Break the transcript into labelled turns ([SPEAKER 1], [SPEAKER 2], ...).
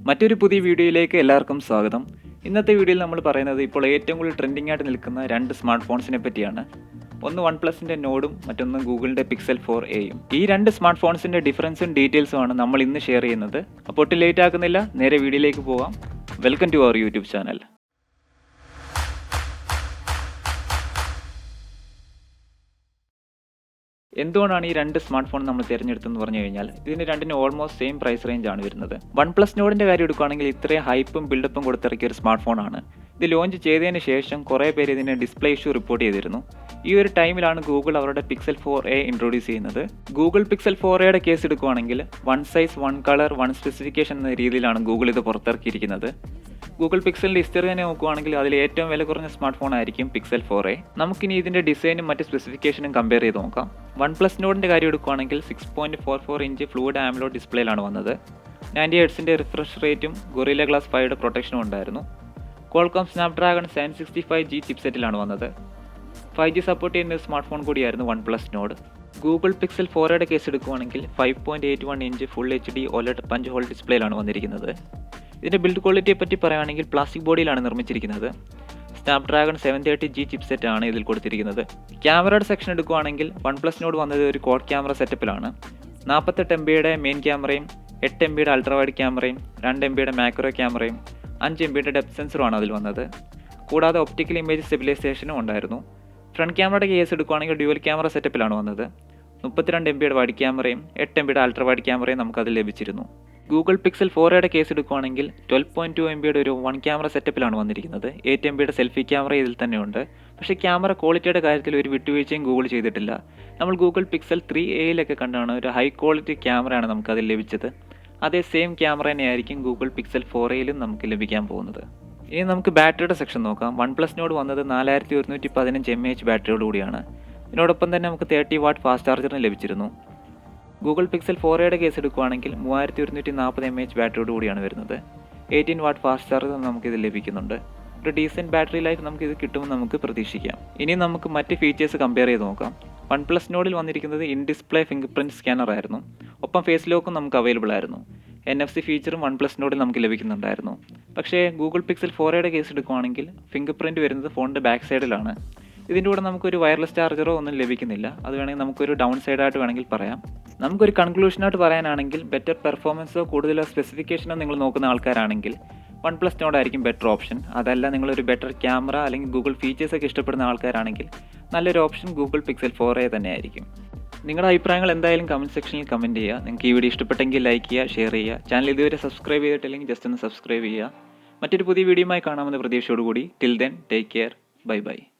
[SPEAKER 1] മറ്റൊരു പുതിയ വീഡിയോയിലേക്ക് എല്ലാവർക്കും സ്വാഗതം. ഇന്നത്തെ വീഡിയോയിൽ നമ്മൾ പറയുന്നത് ഇപ്പോൾ ഏറ്റവും കൂടുതൽ ട്രെൻഡിംഗ് ആയിട്ട് നിൽക്കുന്ന രണ്ട് സ്മാർട്ട് ഫോൺസിനെ പറ്റിയാണ്. ഒന്ന് വൺപ്ലസിൻ്റെ നോഡും മറ്റൊന്ന് ഗൂഗിളിൻ്റെ പിക്സൽ 4എയും. ഈ രണ്ട് സ്മാർട്ട് ഫോൺസിൻ്റെ ഡിഫറൻസും ഡീറ്റെയിൽസുമാണ് നമ്മൾ ഇന്ന് ഷെയർ ചെയ്യുന്നത്. അപ്പോൾ ഒട്ടും ലേറ്റ് ആക്കുന്നില്ല, നേരെ വീഡിയോയിലേക്ക് പോവാം. Welcome to our YouTube channel. എന്തുകൊണ്ടാണ് ഈ രണ്ട് സ്മാർട്ട് ഫോൺ നമ്മൾ തിരഞ്ഞെടുത്തെന്ന് പറഞ്ഞു കഴിഞ്ഞാൽ ഇതിന് രണ്ടിനും ഓൾമോസ്റ്റ് സെയിം പ്രൈസ് റേഞ്ച് ആണ് വരുന്നത്. OnePlus നോഡിൻ്റെ കാര്യം എടുക്കുകയാണെങ്കിൽ ഇത്രയും ഹൈപ്പും ബിൽഡപ്പും കൊടുത്തിറക്കിയ ഒരു സ്മാർട്ട് ഫോണാണ്. ഇത് ലോഞ്ച് ചെയ്തതിന് ശേഷം കുറേ പേര് ഇതിന് ഡിസ്പ്ലേ ഇഷ്യൂ റിപ്പോർട്ട് ചെയ്തിരുന്നു. ഈ ഒരു ടൈമിലാണ് ഗൂഗിൾ അവരുടെ പിക്സൽ 4a ഇൻട്രൊഡ്യൂസ് ചെയ്യുന്നത്. ഗൂഗിൾ പിക്സൽ 4aയുടെ കേസ് എടുക്കുകയാണെങ്കിൽ one size one colour one specification എന്ന രീതിയിലാണ് ഗൂഗിൾ ഇത് പുറത്തിറക്കിയിരിക്കുന്നത്. ഗൂഗിൾ പിക്സലിൻ്റെ ഹിസ്റ്ററി തന്നെ നോക്കുകയാണെങ്കിൽ അതിൽ ഏറ്റവും വില കുറഞ്ഞ സ്മാർട്ട് ഫോൺ ആയിരിക്കും പിക്സൽ 4a. നമുക്കിനി ഇതിൻ്റെ ഡിസൈനും മറ്റ് സ്പെസിഫിക്കേഷനും കമ്പയർ ചെയ്ത് നോക്കാം. OnePlus നോഡിൻ്റെ കാര്യം എടുക്കുകയാണെങ്കിൽ 6.44 ഇഞ്ച് ഫ്ലൂയിഡ് ആംലോഡ് ഡിസ്പ്ലേയിലാണ് വന്നത്. 90 ഹെർട്സിൻ്റെ റിഫ്രഷ് റേറ്റും ഗൊറില്ല ഗ്ലാസ് 5യുടെ പ്രൊട്ടക്ഷനും ഉണ്ടായിരുന്നു. ക്വാൾകോം സ്നാപ്ഡ്രാഗൺ 765G ചിപ്സെറ്റിലാണ് വന്നത്. 5G സപ്പോർട്ട് ചെയ്യുന്ന ഒരു സ്മാർട്ട് ഫോൺ കൂടിയായിരുന്നു OnePlus നോഡ്. ഗൂഗിൾ പിക്സൽ 4aയുടെ കേസ് എടുക്കുകയാണെങ്കിൽ 5.81 inch full HD OLED punch hole ഡിസ്പ്ലേയിലാണ് വന്നിരിക്കുന്നത്. ഇതിൻ്റെ ബിൽഡ് ക്വാളിറ്റിയെ പറ്റി പറയുകയാണെങ്കിൽ പ്ലാസ്റ്റിക് ബോഡിയിലാണ് നിർമ്മിച്ചിരിക്കുന്നത്. സ്നാപ്ഡ്രാഗൺ 730G ചിപ്സെറ്റ് ആണ് ഇതിൽ കൊടുത്തിരിക്കുന്നത്. ക്യാമറയുടെ സെക്ഷൻ എടുക്കുകയാണെങ്കിൽ OnePlus നോഡ് വന്നത് ഒരു ക്വാഡ് ക്യാമറ സെറ്റപ്പിലാണ്. 48 MBയുടെ മെയിൻ ക്യാമറയും 8 MBയുടെ അൾട്രാ വൈഡ് ക്യാമറയും 2 MBയുടെ മാക്രോ ക്യാമറയും 5 MBയുടെ ഡെപ്ത് സെൻസറുമാണ് അതിൽ വന്നത്. കൂടാതെ ഒപ്റ്റിക്കൽ ഇമേജ് സ്റ്റെബിലൈസേഷനും ഉണ്ടായിരുന്നു. ഫ്രണ്ട് ക്യാമറയുടെ കേസ് എടുക്കുകയാണെങ്കിൽ ഡ്യുവൽ ക്യാമറ സെറ്റപ്പിലാണ് വന്നത്. 32 MBയുടെ വൈഡ് ക്യാമറയും 8 MBയുടെ അൾട്രാ വൈഡ് ക്യാമറയും നമുക്കതിൽ ലഭിച്ചിരുന്നു. ഗൂഗിൾ പിക്സൽ 4aയുടെ കേസ് എടുക്കുകയാണെങ്കിൽ 12.2 MBയുടെ ഒരു വൺ ക്യാമറ സെറ്റപ്പിലാണ് വന്നിരിക്കുന്നത്. 8 MBയുടെ സെൽഫി ക്യാമറ ഇതിൽ തന്നെയുണ്ട്. പക്ഷേ ക്യാമറ ക്വാളിറ്റിയുടെ കാര്യത്തിൽ ഒരു വിട്ടുവീഴ്ചയും ഗൂഗിൾ ചെയ്തിട്ടില്ല. നമ്മൾ ഗൂഗിൾ പിക്സൽ 3aയിലൊക്കെ കണ്ടാണ് ഒരു ഹൈ ക്വാളിറ്റി ക്യാമറയാണ് നമുക്കതിൽ ലഭിച്ചത്. അതേ സെയിം ക്യാമറ തന്നെയായിരിക്കും ഗൂഗിൾ പിക്സൽ 4aയിലും നമുക്ക് ലഭിക്കാൻ പോകുന്നത്. ഇനി നമുക്ക് ബാറ്ററിയുടെ സെക്ഷൻ നോക്കാം. OnePlus നോഡ് വന്നത് 4115 mAh ബാറ്ററിയോട് കൂടിയാണ്. ഇതിനോടൊപ്പം തന്നെ നമുക്ക് 30 വാട്ട് ഫാസ്റ്റ് ചാർജറിന് ലഭിച്ചിരുന്നു. ഗൂഗിൾ പിക്സൽ 4aയുടെ കേസ് എടുക്കുകയാണെങ്കിൽ 3140 mAh ബാറ്ററിയോട് കൂടിയാണ് വരുന്നത്. 18 വാട്ട് ഫാസ്റ്റ് ചാർജർ നമുക്കിത് ലഭിക്കുന്നുണ്ട്. ഒരു ഡീസൻറ്റ് ബാറ്ററി ലൈഫ് നമുക്കിത് കിട്ടുമെന്ന് നമുക്ക് പ്രതീക്ഷിക്കാം. ഇനി നമുക്ക് മറ്റ് ഫീച്ചേഴ്സ് കമ്പയർ ചെയ്ത് നോക്കാം. OnePlus നോഡിൽ വന്നിരിക്കുന്നത് in display finger print scanner ആയിരുന്നു. ഒപ്പം ഫേസ് ലോക്കും നമുക്ക് അവൈലബിൾ ആയിരുന്നു. NFC ഫീച്ചറും OnePlus നോഡിൽ നമുക്ക് ലഭിക്കുന്നുണ്ടായിരുന്നു. പക്ഷേ ഗൂഗിൾ പിക്സൽ 4aയുടെ കേസ് എടുക്കുകയാണെങ്കിൽ ഫിംഗർ പ്രിൻറ്റ് വരുന്നത് ഫോണിൻ്റെ ബാക്ക് സൈഡിലാണ്. ഇതിൻ്റെ കൂടെ നമുക്കൊരു വയർലെസ് ചാർജറോ ഒന്നും ലഭിക്കുന്നില്ല. അത് വേണമെങ്കിൽ നമുക്കൊരു ഡൗൺ സൈഡായിട്ട് വേണമെങ്കിൽ പറയാം. നമുക്കൊരു കൺക്ലൂഷനായിട്ട് പറയാനാണെങ്കിൽ ബെറ്റർ പെർഫോമൻസോ കൂടുതലോ സ്പെസിഫിക്കേഷനോ നിങ്ങൾ നോക്കുന്ന ആൾക്കാരാണെങ്കിൽ OnePlus നോഡായിരിക്കും ബെറ്റർ ഓപ്ഷൻ. അതല്ല നിങ്ങളൊരു ബെറ്റർ ക്യാമറ അല്ലെങ്കിൽ ഗൂഗിൾ ഫീച്ചേഴ്സൊക്കെ ഇഷ്ടപ്പെടുന്ന ആൾക്കാരാണെങ്കിൽ നല്ലൊരു ഓപ്ഷൻ ഗൂഗിൾ പിക്സൽ 4a തന്നെയായിരിക്കും. നിങ്ങളുടെ അഭിപ്രായങ്ങൾ എന്തായാലും കമൻറ്റ് സെക്ഷനിൽ കമൻറ്റ് ചെയ്യുക. നിങ്ങൾക്ക് ഈ വീഡിയോ ഇഷ്ടപ്പെട്ടെങ്കിൽ ലൈക്ക് ചെയ്യുക, ഷെയർ ചെയ്യുക. ചാനൽ ഇതുവരെ സബ്സ്ക്രൈബ് ചെയ്തിട്ടില്ലെങ്കിൽ ജസ്റ്റ് ഒന്ന് സബ്സ്ക്രൈബ് ചെയ്യുക. മറ്റൊരു പുതിയ വീഡിയോയുമായി കാണാമെന്ന പ്രതീക്ഷയോടുകൂടി till then take care, bye by.